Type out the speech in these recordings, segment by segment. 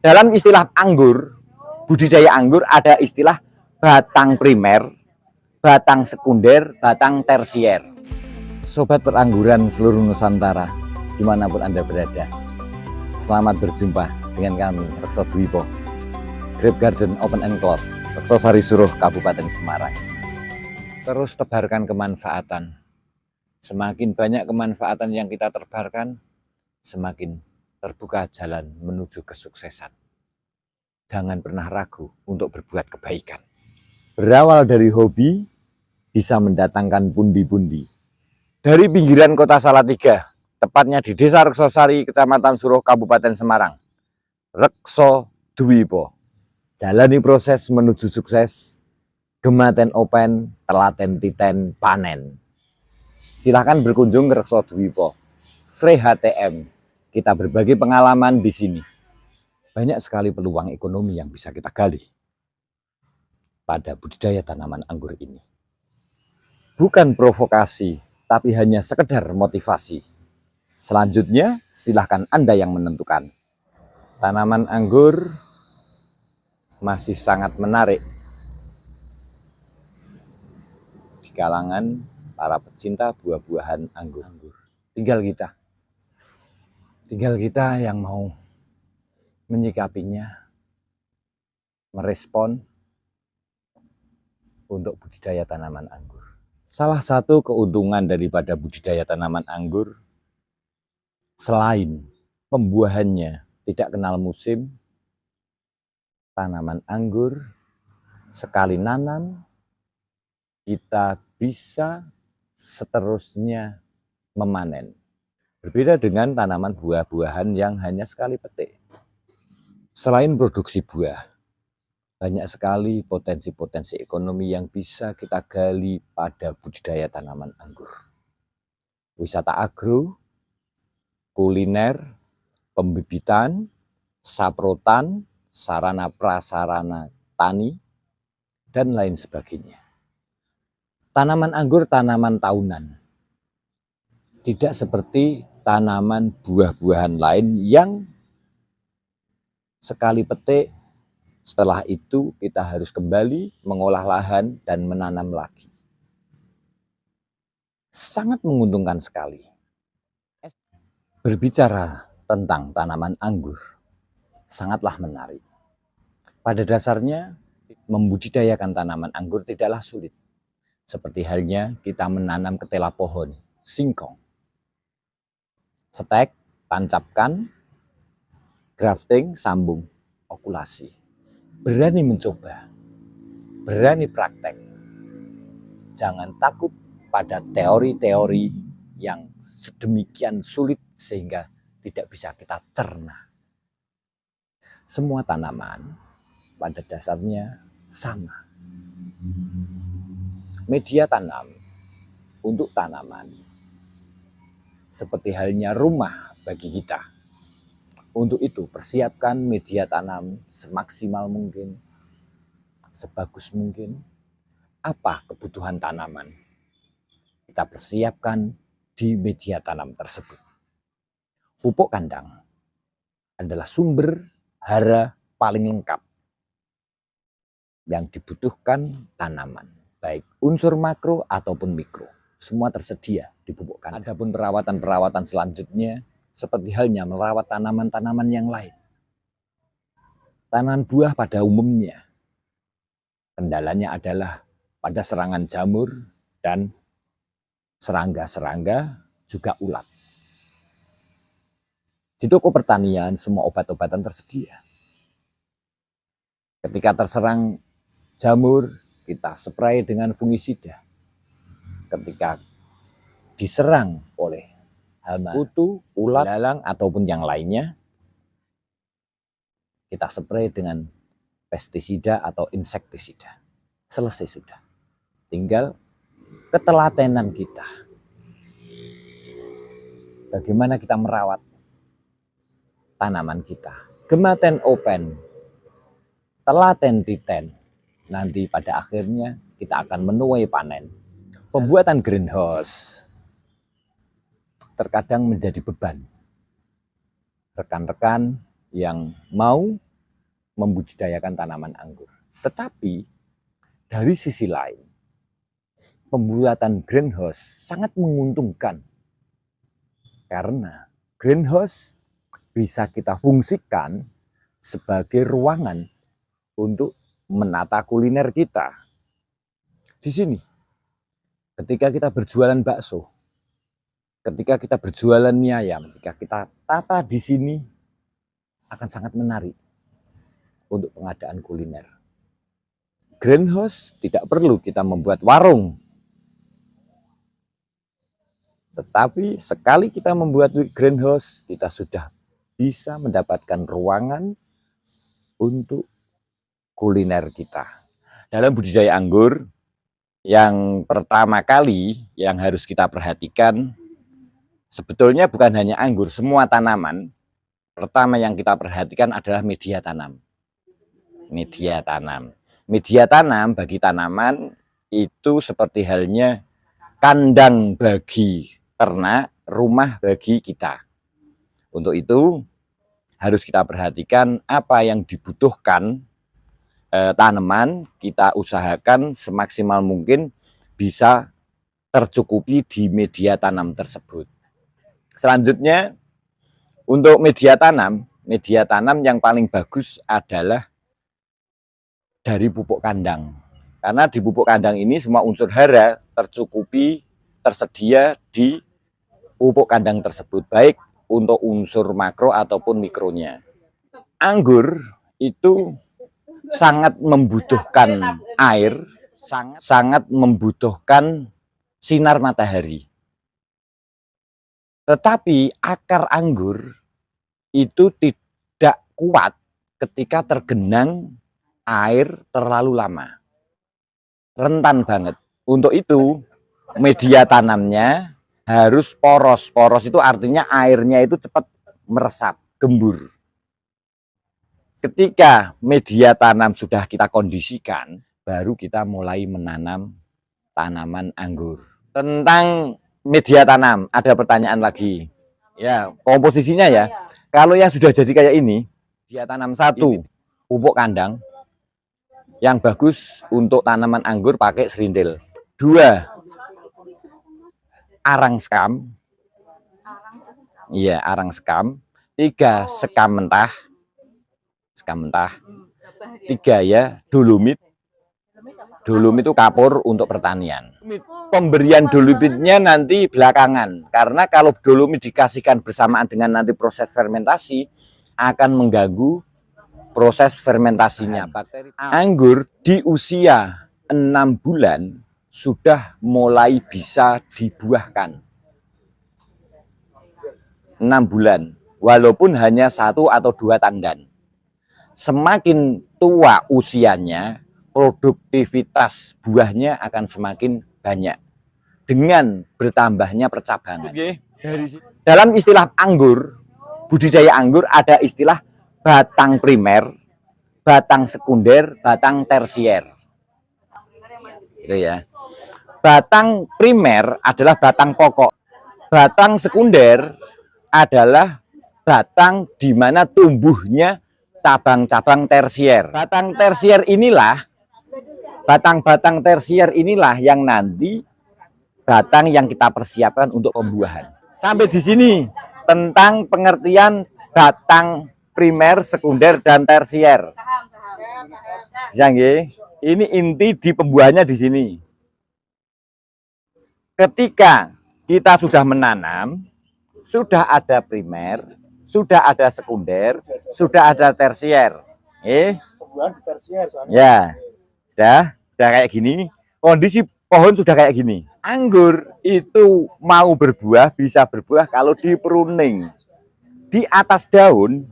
Dalam istilah anggur, budidaya anggur ada istilah batang primer, batang sekunder, batang tersier. Sobat perangguran seluruh Nusantara, dimanapun Anda berada, selamat berjumpa dengan kami, Rekso Dwipo, Grape Garden Open and Close, Reksosari Suruh, Kabupaten Semarang. Terus tebarkan kemanfaatan. Semakin banyak kemanfaatan yang kita tebarkan, semakin terbuka jalan menuju kesuksesan. Jangan pernah ragu untuk berbuat kebaikan. Berawal dari hobi, bisa mendatangkan pundi-pundi. Dari pinggiran kota Salatiga, tepatnya di Desa Reksosari, Kecamatan Suruh, Kabupaten Semarang, Rekso Dwipo. Jalani proses menuju sukses, gematen open, telaten titen, panen. Silahkan berkunjung ke Rekso Dwipo, Free HTM. Kita berbagi pengalaman di sini. Banyak sekali peluang ekonomi yang bisa kita gali pada budidaya tanaman anggur ini. Bukan provokasi, tapi hanya sekedar motivasi. Selanjutnya, silahkan Anda yang menentukan. Tanaman anggur masih sangat menarik di kalangan para pecinta buah-buahan anggur. Tinggal kita yang mau menyikapinya, merespon untuk budidaya tanaman anggur. Salah satu keuntungan daripada budidaya tanaman anggur, selain pembuahannya tidak kenal musim, tanaman anggur sekali nanam, kita bisa seterusnya memanen. Berbeda dengan tanaman buah-buahan yang hanya sekali petik. Selain produksi buah, banyak sekali potensi-potensi ekonomi yang bisa kita gali pada budidaya tanaman anggur. Wisata agro, kuliner, pembibitan, saprotan, sarana prasarana tani, dan lain sebagainya. Tanaman anggur tanaman tahunan. Tidak seperti tanaman buah-buahan lain yang sekali petik, setelah itu kita harus kembali mengolah lahan dan menanam lagi. Sangat menguntungkan sekali. Berbicara tentang tanaman anggur, sangatlah menarik. Pada dasarnya, membudidayakan tanaman anggur tidaklah sulit. Seperti halnya kita menanam ketela pohon, singkong. Setek, tancapkan, grafting, sambung, okulasi. Berani mencoba, berani praktek. Jangan takut pada teori-teori yang sedemikian sulit sehingga tidak bisa kita cerna. Semua tanaman pada dasarnya sama. Media tanam untuk tanaman seperti halnya rumah bagi kita. Untuk itu persiapkan media tanam semaksimal mungkin, sebagus mungkin. Apa kebutuhan tanaman, kita persiapkan di media tanam tersebut. Pupuk kandang adalah sumber hara paling lengkap yang dibutuhkan tanaman, baik unsur makro ataupun mikro. Semua tersedia di pupuk kandang. Adapun perawatan-perawatan selanjutnya, seperti halnya merawat tanaman-tanaman yang lain. Tanaman buah pada umumnya, kendalanya adalah pada serangan jamur dan serangga-serangga, juga ulat. Di toko pertanian semua obat-obatan tersedia. Ketika terserang jamur, kita spray dengan fungisida. Ketika diserang oleh hama, kutu, ulat, belalang, ataupun yang lainnya, kita spray dengan pestisida atau insektisida. Selesai sudah. Tinggal ketelatenan kita. Bagaimana kita merawat tanaman kita. Gematen open, telaten titen. Nanti pada akhirnya kita akan menuai panen. Pembuatan greenhouse terkadang menjadi beban. Rekan-rekan yang mau membudidayakan tanaman anggur. Tetapi dari sisi lain, pembuatan greenhouse sangat menguntungkan karena greenhouse bisa kita fungsikan sebagai ruangan untuk menata kuliner kita. Di sini, ketika kita berjualan bakso, ketika kita berjualan mie ayam, ketika kita tata di sini akan sangat menarik untuk pengadaan kuliner. Greenhouse tidak perlu kita membuat warung. Tetapi sekali kita membuat greenhouse, kita sudah bisa mendapatkan ruangan untuk kuliner kita. Dalam budidaya anggur, yang pertama kali yang harus kita perhatikan, sebetulnya bukan hanya anggur, semua tanaman. Pertama yang kita perhatikan adalah media tanam. Media tanam. Media tanam bagi tanaman itu seperti halnya kandang bagi ternak, rumah bagi kita. Untuk itu harus kita perhatikan apa yang dibutuhkan tanaman, kita usahakan semaksimal mungkin bisa tercukupi di media tanam tersebut. Selanjutnya untuk media tanam yang paling bagus adalah dari pupuk kandang. Karena di pupuk kandang ini semua unsur hara tercukupi, tersedia di pupuk kandang tersebut, baik untuk unsur makro ataupun mikronya. Anggur itu sangat membutuhkan air, sangat membutuhkan sinar matahari. Tetapi akar anggur itu tidak kuat ketika tergenang air terlalu lama, rentan banget. Untuk itu media tanamnya harus poros. Poros itu artinya airnya itu cepat meresap, gembur. Ketika media tanam sudah kita kondisikan, baru kita mulai menanam tanaman anggur. Tentang media tanam, ada pertanyaan lagi. Ya, komposisinya ya. Kalau yang sudah jadi kayak ini, dia tanam satu pupuk kandang. Yang bagus untuk tanaman anggur pakai serindil. 2 arang sekam. Iya, arang sekam. 3 sekam mentah. Sekam mentah. 3 ya, dolomit. Dolomit itu kapur untuk pertanian. Pemberian dolomitnya nanti belakangan. Karena kalau dolomit dikasihkan bersamaan dengan nanti proses fermentasi, akan mengganggu proses fermentasinya. Bakteri anggur di usia 6 bulan sudah mulai bisa dibuahkan. 6 bulan, walaupun hanya 1 atau 2 tandan. Semakin tua usianya, produktivitas buahnya akan semakin banyak dengan bertambahnya percabangan. Dalam istilah anggur, budidaya anggur ada istilah batang primer, batang sekunder, batang tersier. Itu ya. Batang primer adalah batang pokok. Batang sekunder adalah batang di mana tumbuhnya cabang-cabang tersier. Batang-batang tersier inilah yang nanti batang yang kita persiapkan untuk pembuahan. Sampai di sini tentang pengertian batang primer, sekunder, dan tersier. Ini inti di pembuahannya di sini. Ketika kita sudah menanam, sudah ada primer, sudah ada sekunder, sudah ada tersier. Ya, sudah kayak gini. Kondisi pohon sudah kayak gini. Anggur itu mau berbuah, bisa berbuah kalau di pruning. Di atas daun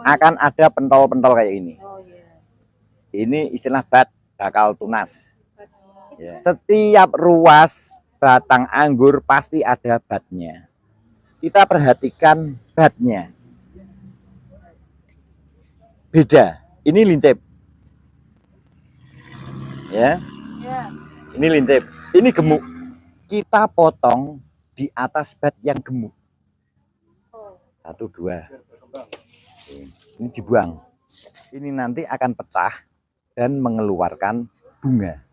akan ada pentol-pentol kayak ini. Ini istilah bat bakal tunas. Ya. Setiap ruas batang anggur pasti ada batnya. Kita perhatikan batnya. Beda. Ini lincip. Ya. Ini lincip. Ini gemuk. Kita potong di atas bat yang gemuk. 1, 2. Ini dibuang. Ini nanti akan pecah dan mengeluarkan bunga.